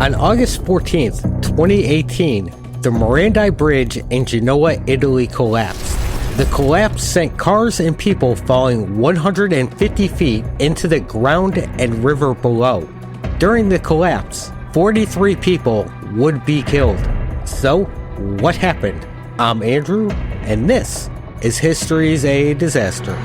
On August 14th, 2018, the Morandi Bridge in Genoa, Italy collapsed. The collapse sent cars and people falling 150 feet into the ground and river below. During the collapse, 43 people would be killed. So, what happened? I'm Andrew, and this is History's a Disaster.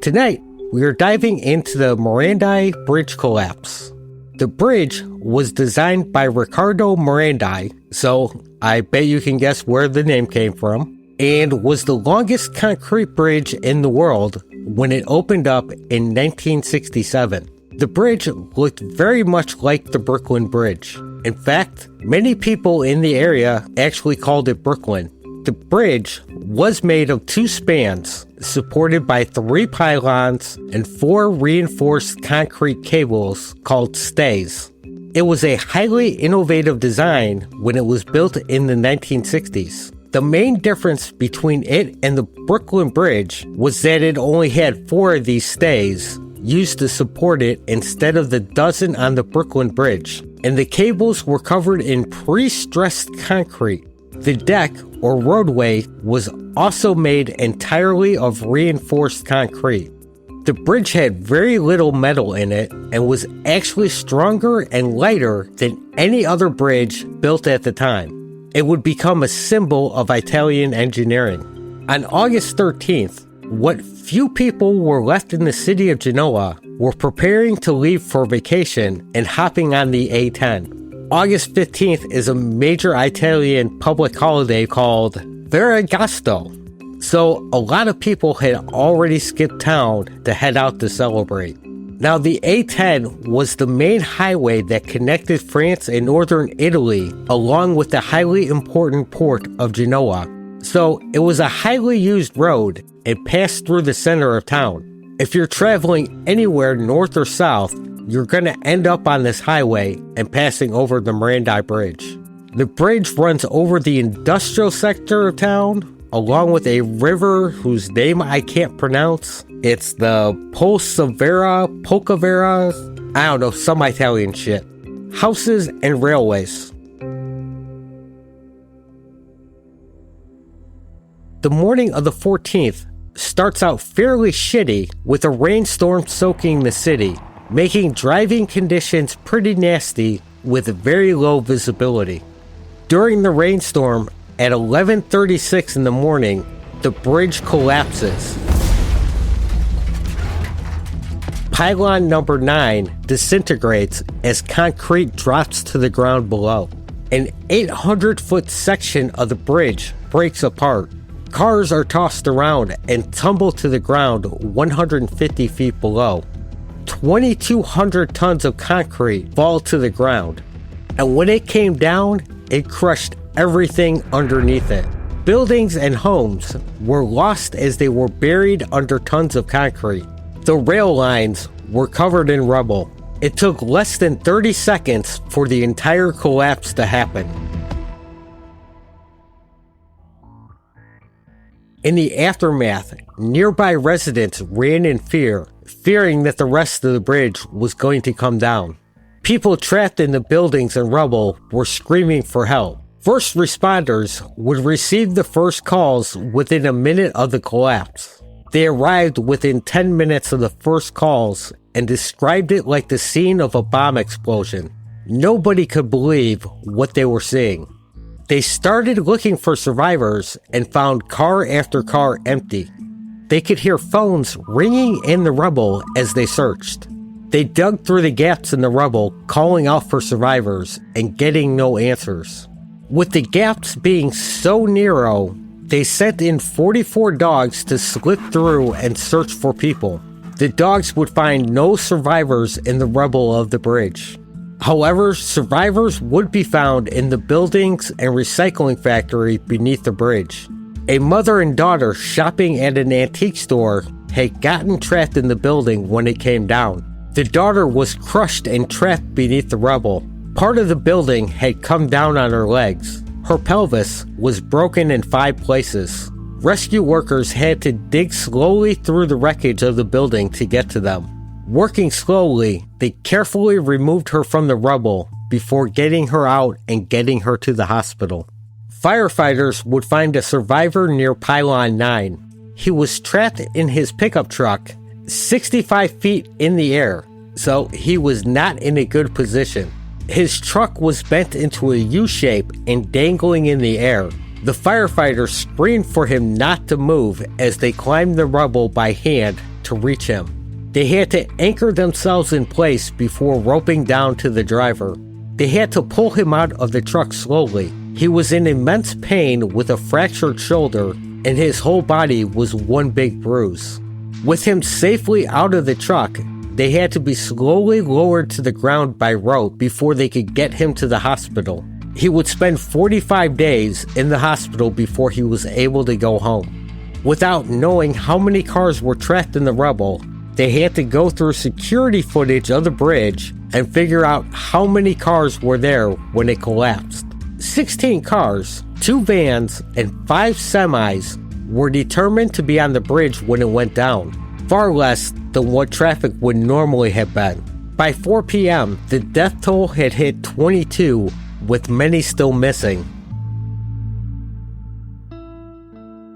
Tonight, we are diving into the Morandi Bridge collapse. The bridge was designed by Ricardo Morandi, so I bet you can guess where the name came from, and was the longest concrete bridge in the world when it opened up in 1967. The bridge looked very much like the Brooklyn Bridge. In fact, many people in the area actually called it Brooklyn. The bridge was made of 2 spans, supported by 3 pylons and 4 reinforced concrete cables called stays. It was a highly innovative design when it was built in the 1960s. The main difference between it and the Brooklyn Bridge was that it only had 4 of these stays used to support it instead of the dozen on the Brooklyn Bridge, and the cables were covered in pre-stressed concrete. The deck, or roadway, was also made entirely of reinforced concrete. The bridge had very little metal in it and was actually stronger and lighter than any other bridge built at the time. It would become a symbol of Italian engineering. On August 13th, what few people were left in the city of Genoa were preparing to leave for vacation and hopping on the A10. August 15th is a major Italian public holiday called Ferragosto, so a lot of people had already skipped town to head out to celebrate. Now, the A10 was the main highway that connected France and northern Italy along with the highly important port of Genoa. So it was a highly used road and passed through the center of town. If you're traveling anywhere north or south, you're going to end up on this highway and passing over the Morandi Bridge. The bridge runs over the industrial sector of town, along with a river whose name I can't pronounce. It's the Polcavera, I don't know, some Italian shit. Houses and railways. The morning of the 14th starts out fairly shitty with a rainstorm soaking the city, making driving conditions pretty nasty with very low visibility. During the rainstorm, at 11:36 in the morning, the bridge collapses. Pylon number 9 disintegrates as concrete drops to the ground below. An 800-foot section of the bridge breaks apart. Cars are tossed around and tumble to the ground 150 feet below. 2,200 tons of concrete fall to the ground, and when it came down, it crushed everything underneath it. Buildings and homes were lost as they were buried under tons of concrete. The rail lines were covered in rubble. It took less than 30 seconds for the entire collapse to happen. In the aftermath, nearby residents ran in fear, fearing that the rest of the bridge was going to come down. People trapped in the buildings and rubble were screaming for help. First responders would receive the first calls within a minute of the collapse. They arrived within 10 minutes of the first calls and described it like the scene of a bomb explosion. Nobody could believe what they were seeing. They started looking for survivors and found car after car empty. They could hear phones ringing in the rubble as they searched. They dug through the gaps in the rubble, calling out for survivors and getting no answers. With the gaps being so narrow, they sent in 44 dogs to slip through and search for people. The dogs would find no survivors in the rubble of the bridge. However, survivors would be found in the buildings and recycling factory beneath the bridge. A mother and daughter shopping at an antique store had gotten trapped in the building when it came down. The daughter was crushed and trapped beneath the rubble. Part of the building had come down on her legs. Her pelvis was broken in 5 places. Rescue workers had to dig slowly through the wreckage of the building to get to them. Working slowly, they carefully removed her from the rubble before getting her out and getting her to the hospital. Firefighters would find a survivor near Pylon 9. He was trapped in his pickup truck 65 feet in the air, so he was not in a good position. His truck was bent into a U shape and dangling in the air. The firefighters screamed for him not to move as they climbed the rubble by hand to reach him. They had to anchor themselves in place before roping down to the driver. They had to pull him out of the truck slowly. He was in immense pain with a fractured shoulder, and his whole body was one big bruise. With him safely out of the truck, they had to be slowly lowered to the ground by rope before they could get him to the hospital. He would spend 45 days in the hospital before he was able to go home. Without knowing how many cars were trapped in the rubble, they had to go through security footage of the bridge and figure out how many cars were there when it collapsed. 16 cars, 2 vans, and 5 semis were determined to be on the bridge when it went down, far less than what traffic would normally have been. By 4 p.m., the death toll had hit 22, with many still missing.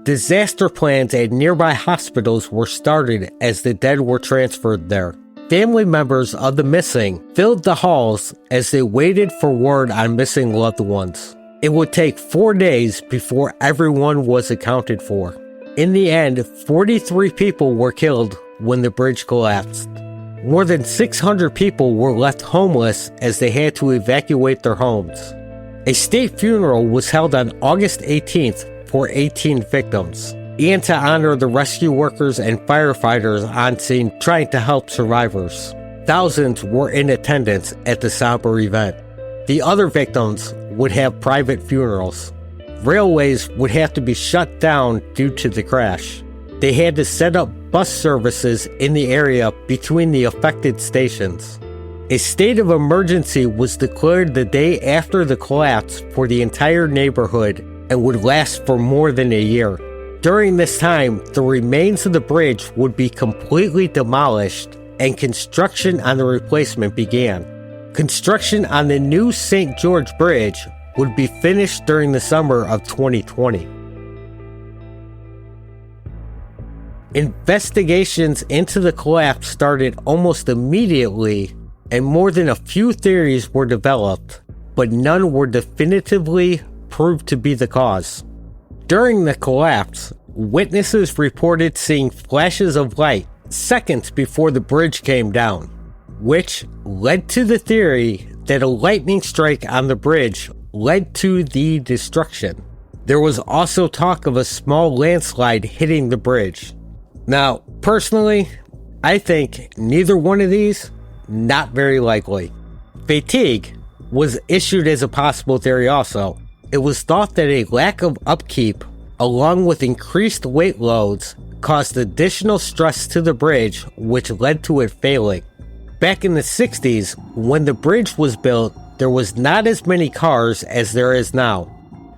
Disaster plans at nearby hospitals were started as the dead were transferred there. Family members of the missing filled the halls as they waited for word on missing loved ones. It would take 4 days before everyone was accounted for. In the end, 43 people were killed when the bridge collapsed. More than 600 people were left homeless as they had to evacuate their homes. A state funeral was held on August 18th for 18 victims, and to honor the rescue workers and firefighters on scene trying to help survivors. Thousands were in attendance at the somber event. The other victims would have private funerals. Railways would have to be shut down due to the crash. They had to set up bus services in the area between the affected stations. A state of emergency was declared the day after the collapse for the entire neighborhood and would last for more than a year. During this time, the remains of the bridge would be completely demolished and construction on the replacement began. Construction on the new St. George Bridge would be finished during the summer of 2020. Investigations into the collapse started almost immediately, and more than a few theories were developed, but none were definitively proved to be the cause. During the collapse, witnesses reported seeing flashes of light seconds before the bridge came down, which led to the theory that a lightning strike on the bridge led to the destruction. There was also talk of a small landslide hitting the bridge. Now, personally, I think neither one of these, not very likely. Fatigue was issued as a possible theory also. It was thought that a lack of upkeep, along with increased weight loads, caused additional stress to the bridge, which led to it failing. Back in the 60s, when the bridge was built, there was not as many cars as there is now.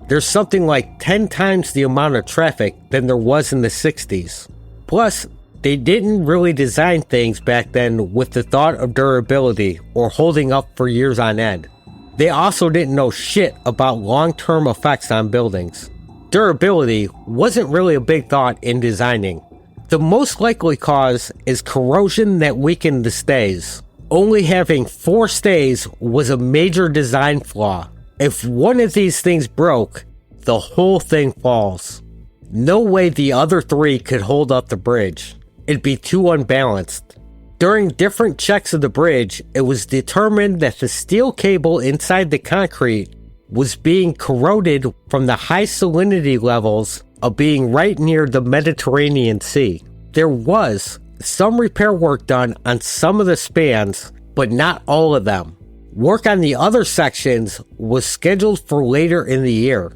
There's something like 10 times the amount of traffic than there was in the 60s. Plus, they didn't really design things back then with the thought of durability or holding up for years on end. They also didn't know shit about long-term effects on buildings. Durability wasn't really a big thought in designing. The most likely cause is corrosion that weakened the stays. Only having 4 stays was a major design flaw. If one of these things broke, the whole thing falls. No way the other 3 could hold up the bridge. It'd be too unbalanced. During different checks of the bridge, it was determined that the steel cable inside the concrete was being corroded from the high salinity levels of being right near the Mediterranean Sea. There was some repair work done on some of the spans, but not all of them. Work on the other sections was scheduled for later in the year.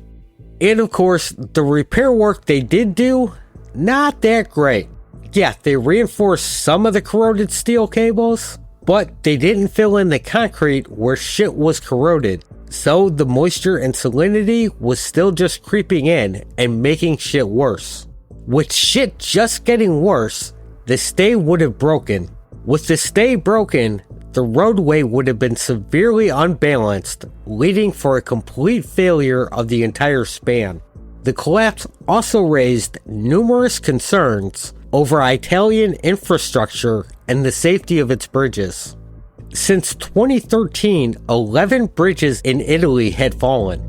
And of course, the repair work they did do, not that great. Yeah, they reinforced some of the corroded steel cables, but they didn't fill in the concrete where shit was corroded. So the moisture and salinity was still just creeping in and making shit worse. With shit just getting worse, the stay would have broken. With the stay broken, the roadway would have been severely unbalanced, leading for a complete failure of the entire span. The collapse also raised numerous concerns over Italian infrastructure and the safety of its bridges. Since 2013, 11 bridges in Italy had fallen.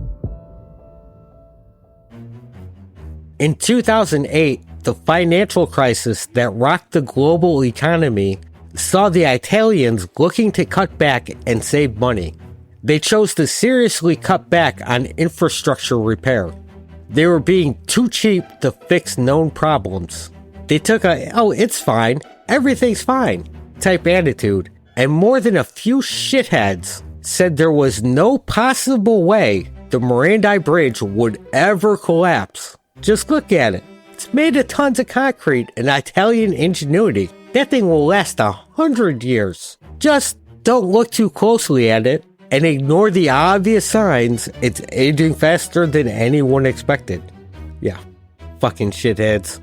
In 2008, the financial crisis that rocked the global economy saw the Italians looking to cut back and save money. They chose to seriously cut back on infrastructure repair. They were being too cheap to fix known problems. They took a, "oh, it's fine, everything's fine" type attitude, and more than a few shitheads said there was no possible way the Morandi Bridge would ever collapse. Just look at it. It's made of tons of concrete and Italian ingenuity. That thing will last 100 years. Just don't look too closely at it and ignore the obvious signs it's aging faster than anyone expected. Yeah, fucking shitheads.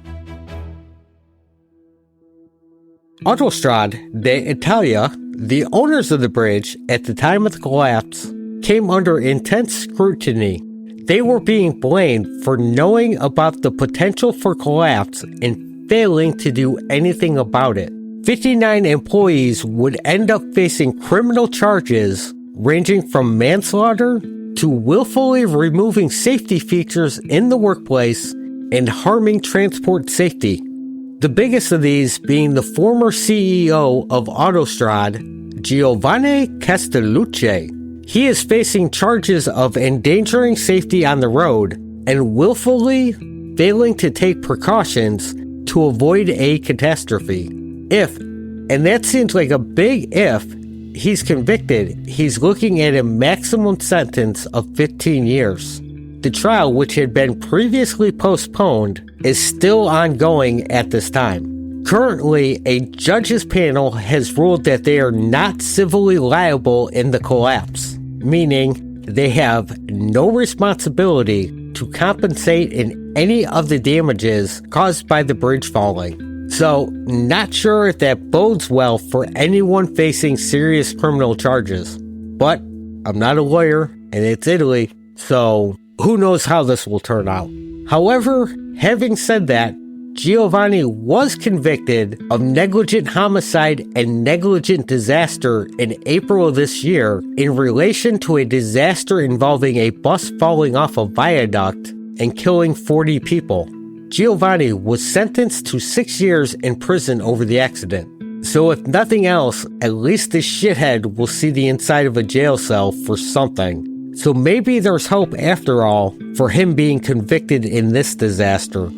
Autostrade d'Italia, the owners of the bridge at the time of the collapse, came under intense scrutiny. They were being blamed for knowing about the potential for collapse and failing to do anything about it. 59 employees would end up facing criminal charges ranging from manslaughter to willfully removing safety features in the workplace and harming transport safety. The biggest of these being the former CEO of Autostrade, Giovanni Castelucci. He is facing charges of endangering safety on the road and willfully failing to take precautions to avoid a catastrophe. If, and that seems like a big if, he's convicted, he's looking at a maximum sentence of 15 years. The trial, which had been previously postponed, is still ongoing at this time. Currently, a judge's panel has ruled that they are not civilly liable in the collapse, meaning they have no responsibility to compensate in any of the damages caused by the bridge falling. So, not sure if that bodes well for anyone facing serious criminal charges. But I'm not a lawyer, and it's Italy, so who knows how this will turn out. However, having said that, Giovanni was convicted of negligent homicide and negligent disaster in April of this year in relation to a disaster involving a bus falling off a viaduct and killing 40 people. Giovanni was sentenced to 6 years in prison over the accident. So if nothing else, at least this shithead will see the inside of a jail cell for something. So maybe there's hope after all for him being convicted in this disaster.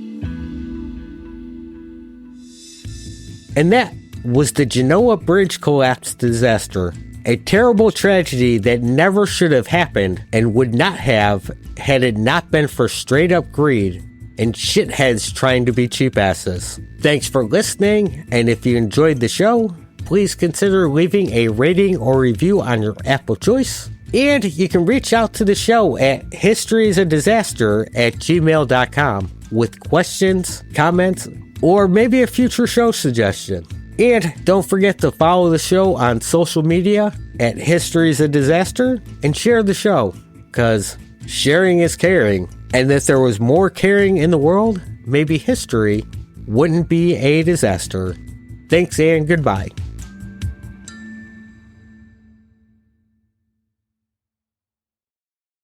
And that was the Genoa Bridge collapse disaster. A terrible tragedy that never should have happened and would not have had it not been for straight up greed and shitheads trying to be cheap asses. Thanks for listening, and if you enjoyed the show, please consider leaving a rating or review on your app of choice. And you can reach out to the show at historyisadisaster@gmail.com with questions, comments, or maybe a future show suggestion. And don't forget to follow the show on social media at historyisadisaster and share the show, because sharing is caring. And if there was more caring in the world, maybe history wouldn't be a disaster. Thanks and goodbye.